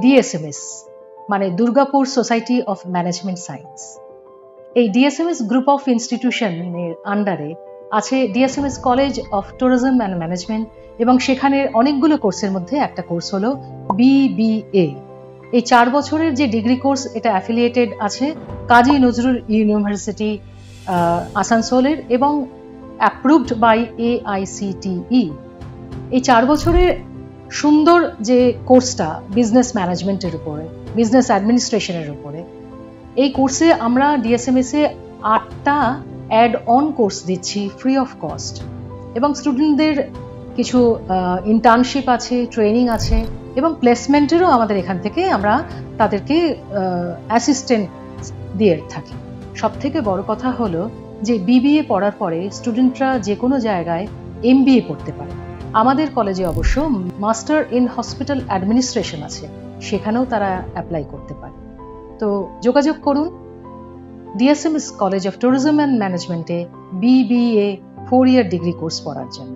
DSMS মানে Durgapur society of management science. এই DSMS group of ইনস্টিটিউশনের আন্ডারে আছে DSMS college of tourism and management, এবং সেখানে অনেকগুলো কোর্সের মধ্যে একটা কোর্স হলো বিবিএ। এই 4 বছরের যে ডিগ্রি কোর্স, এটা অ্যাফিলিয়েটেড আছে কাজী নজরুল ইউনিভার্সিটি আসানসোলের এবং অ্যাপ্রুভড বাই AICTE। এই 4 বছরের সুন্দর যে কোর্সটা বিজনেস ম্যানেজমেন্টের উপরে, বিজনেস অ্যাডমিনিস্ট্রেশনের উপরে, এই কোর্সে আমরা ডিএসএমএসে 8টা অ্যাড অন কোর্স দিচ্ছি ফ্রি অফ কস্ট, এবং স্টুডেন্টদের কিছু ইন্টার্নশিপ আছে, ট্রেনিং আছে, এবং প্লেসমেন্টেরও আমাদের এখান থেকে আমরা তাদেরকে অ্যাসিস্ট্যান্ট দিয়ে থাকি। সব থেকে বড় কথা হলো যে বিবিএ পড়ার পরে স্টুডেন্টরা যে কোনো জায়গায় MBA পড়তে পারে। আমাদের কলেজে অবশ্য মাস্টার ইন হসপিটাল অ্যাডমিনিস্ট্রেশন আছে, সেখানেও তারা অ্যাপ্লাই করতে পারে। তো যোগাযোগ করুন DSMS college of tourism and ম্যানেজমেন্টে BBA 4 ইয়ার ডিগ্রি কোর্স পড়ার জন্য।